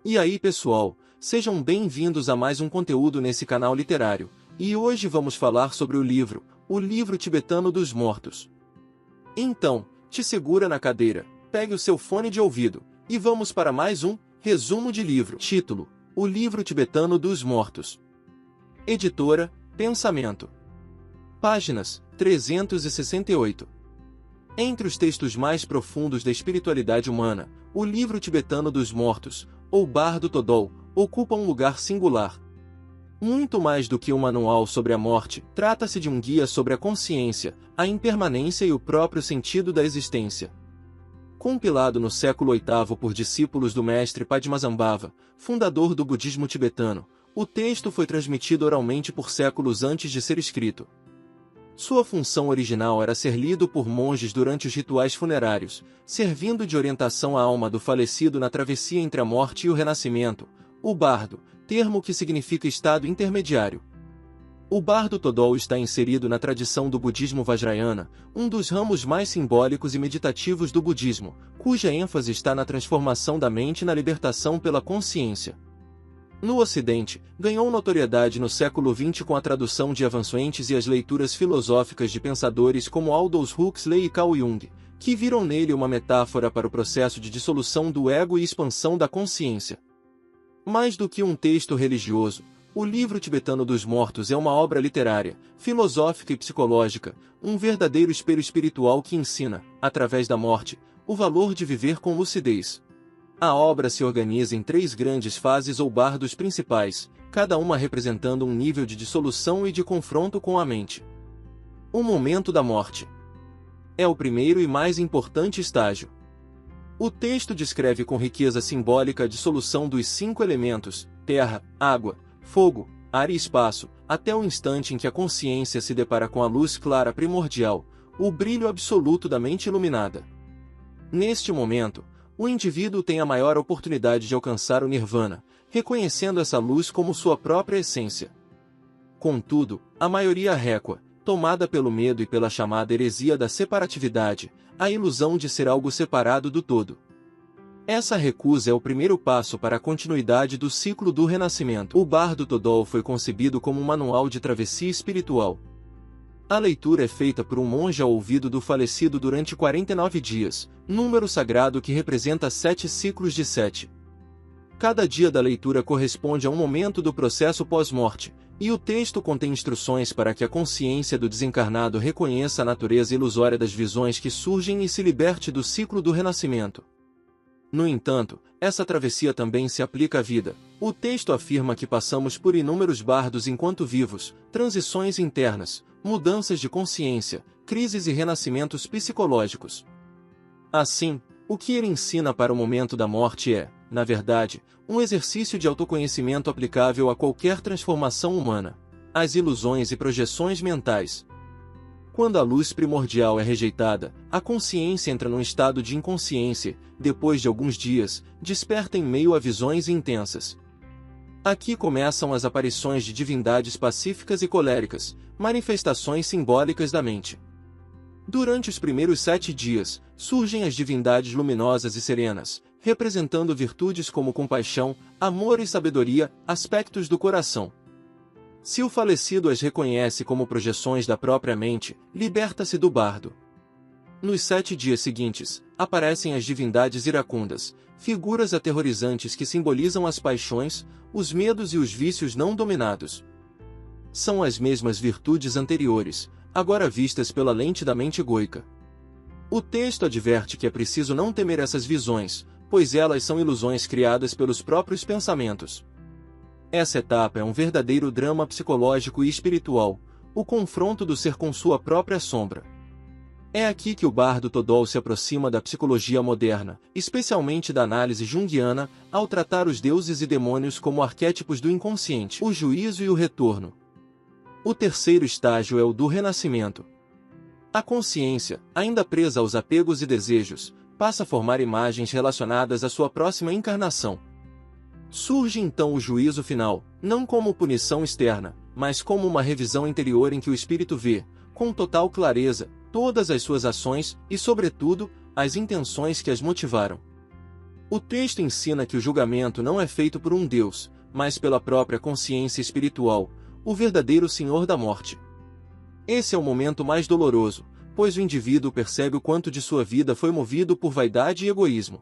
E aí pessoal, sejam bem-vindos a mais um conteúdo nesse canal literário, e hoje vamos falar sobre o livro tibetano dos mortos. Então, te segura na cadeira, pegue o seu fone de ouvido, e vamos para mais um resumo de livro. Título: O livro tibetano dos mortos. Editora, Pensamento. Páginas, 368. Entre os textos mais profundos da espiritualidade humana, o livro tibetano dos mortos, ou Bardo Thodol, ocupa um lugar singular. Muito mais do que um manual sobre a morte, trata-se de um guia sobre a consciência, a impermanência e o próprio sentido da existência. Compilado no século VIII por discípulos do mestre Padmasambhava, fundador do budismo tibetano, o texto foi transmitido oralmente por séculos antes de ser escrito. Sua função original era ser lido por monges durante os rituais funerários, servindo de orientação à alma do falecido na travessia entre a morte e o renascimento, o bardo, termo que significa estado intermediário. O Bardo Thodol está inserido na tradição do budismo vajrayana, um dos ramos mais simbólicos e meditativos do budismo, cuja ênfase está na transformação da mente na libertação pela consciência. No Ocidente, ganhou notoriedade no século XX com a tradução de Evans Wentz e as leituras filosóficas de pensadores como Aldous Huxley e Carl Jung, que viram nele uma metáfora para o processo de dissolução do ego e expansão da consciência. Mais do que um texto religioso, o livro tibetano dos mortos é uma obra literária, filosófica e psicológica, um verdadeiro espelho espiritual que ensina, através da morte, o valor de viver com lucidez. A obra se organiza em 3 grandes fases ou bardos principais, cada uma representando um nível de dissolução e de confronto com a mente. O momento da morte é o primeiro e mais importante estágio. O texto descreve com riqueza simbólica a dissolução dos 5 elementos, terra, água, fogo, ar e espaço, até o instante em que a consciência se depara com a luz clara primordial, o brilho absoluto da mente iluminada. Neste momento, o indivíduo tem a maior oportunidade de alcançar o nirvana, reconhecendo essa luz como sua própria essência. Contudo, a maioria récua, tomada pelo medo e pela chamada heresia da separatividade, a ilusão de ser algo separado do todo. Essa recusa é o primeiro passo para a continuidade do ciclo do renascimento. O Bardo Thodol foi concebido como um manual de travessia espiritual. A leitura é feita por um monge ao ouvido do falecido durante 49 dias, número sagrado que representa 7 ciclos de 7. Cada dia da leitura corresponde a um momento do processo pós-morte, e o texto contém instruções para que a consciência do desencarnado reconheça a natureza ilusória das visões que surgem e se liberte do ciclo do renascimento. No entanto, essa travessia também se aplica à vida. O texto afirma que passamos por inúmeros bardos enquanto vivos, transições internas, mudanças de consciência, crises e renascimentos psicológicos. Assim, o que ele ensina para o momento da morte é, na verdade, um exercício de autoconhecimento aplicável a qualquer transformação humana. As ilusões e projeções mentais. Quando a luz primordial é rejeitada, a consciência entra num estado de inconsciência, depois de alguns dias, desperta em meio a visões intensas. Aqui começam as aparições de divindades pacíficas e coléricas, manifestações simbólicas da mente. Durante os primeiros 7 dias, surgem as divindades luminosas e serenas, representando virtudes como compaixão, amor e sabedoria, aspectos do coração. Se o falecido as reconhece como projeções da própria mente, liberta-se do bardo. Nos 7 dias seguintes, aparecem as divindades iracundas, figuras aterrorizantes que simbolizam as paixões, os medos e os vícios não dominados. São as mesmas virtudes anteriores, agora vistas pela lente da mente egoica. O texto adverte que é preciso não temer essas visões, pois elas são ilusões criadas pelos próprios pensamentos. Essa etapa é um verdadeiro drama psicológico e espiritual, o confronto do ser com sua própria sombra. É aqui que o Bardo Thodol se aproxima da psicologia moderna, especialmente da análise junguiana, ao tratar os deuses e demônios como arquétipos do inconsciente, o juízo e o retorno. O terceiro estágio é o do renascimento. A consciência, ainda presa aos apegos e desejos, passa a formar imagens relacionadas à sua próxima encarnação. Surge então o juízo final, não como punição externa, mas como uma revisão interior em que o espírito vê, com total clareza, todas as suas ações e, sobretudo, as intenções que as motivaram. O texto ensina que o julgamento não é feito por um Deus, mas pela própria consciência espiritual, o verdadeiro Senhor da morte. Esse é o momento mais doloroso, pois o indivíduo percebe o quanto de sua vida foi movido por vaidade e egoísmo.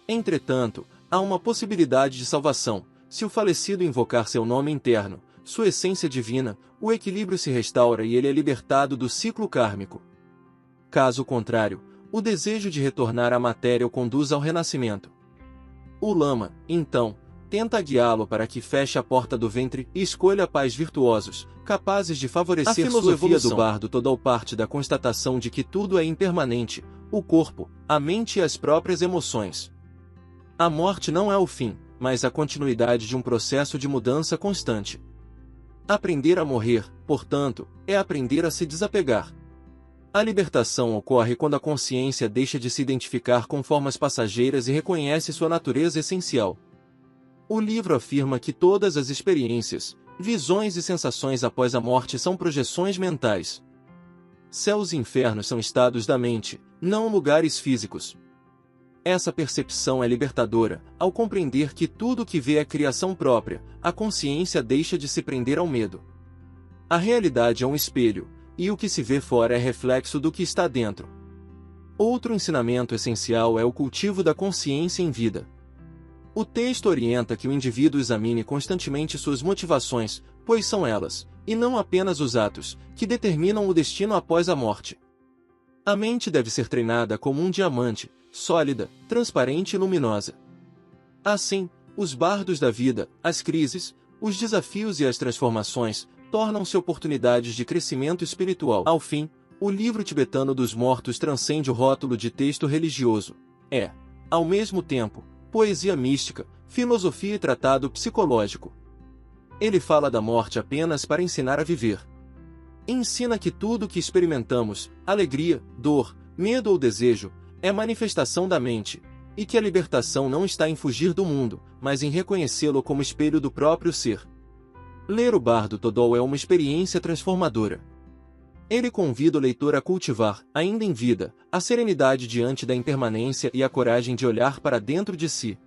Entretanto, há uma possibilidade de salvação. Se o falecido invocar seu nome interno, sua essência divina, o equilíbrio se restaura e ele é libertado do ciclo kármico. Caso contrário, o desejo de retornar à matéria o conduz ao renascimento. O lama, então, tenta guiá-lo para que feche a porta do ventre e escolha pais virtuosos, capazes de favorecer sua evolução. A filosofia do bardo toda parte da constatação de que tudo é impermanente, o corpo, a mente e as próprias emoções. A morte não é o fim, mas a continuidade de um processo de mudança constante. Aprender a morrer, portanto, é aprender a se desapegar. A libertação ocorre quando a consciência deixa de se identificar com formas passageiras e reconhece sua natureza essencial. O livro afirma que todas as experiências, visões e sensações após a morte são projeções mentais. Céus e infernos são estados da mente, não lugares físicos. Essa percepção é libertadora, ao compreender que tudo o que vê é criação própria, a consciência deixa de se prender ao medo. A realidade é um espelho, e o que se vê fora é reflexo do que está dentro. Outro ensinamento essencial é o cultivo da consciência em vida. O texto orienta que o indivíduo examine constantemente suas motivações, pois são elas, e não apenas os atos, que determinam o destino após a morte. A mente deve ser treinada como um diamante, sólida, transparente e luminosa. Assim, os bardos da vida, as crises, os desafios e as transformações, tornam-se oportunidades de crescimento espiritual. Ao fim, o livro tibetano dos mortos transcende o rótulo de texto religioso. É, ao mesmo tempo, poesia mística, filosofia e tratado psicológico. Ele fala da morte apenas para ensinar a viver. Ensina que tudo o que experimentamos, alegria, dor, medo ou desejo, é manifestação da mente, e que a libertação não está em fugir do mundo, mas em reconhecê-lo como espelho do próprio ser. Ler o Bardo Todol é uma experiência transformadora. Ele convida o leitor a cultivar, ainda em vida, a serenidade diante da impermanência e a coragem de olhar para dentro de si.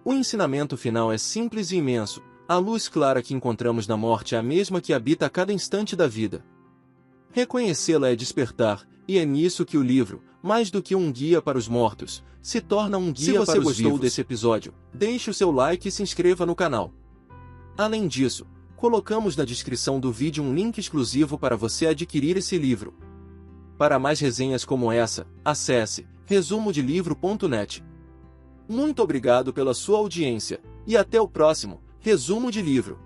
O ensinamento final é simples e imenso. A luz clara que encontramos na morte é a mesma que habita a cada instante da vida. Reconhecê-la é despertar, e é nisso que o livro, mais do que um guia para os mortos, se torna um guia para os vivos. Se você gostou desse episódio, deixe o seu like e se inscreva no canal. Além disso, colocamos na descrição do vídeo um link exclusivo para você adquirir esse livro. Para mais resenhas como essa, acesse resumodelivro.net. Muito obrigado pela sua audiência, e até o próximo Resumo de Livro.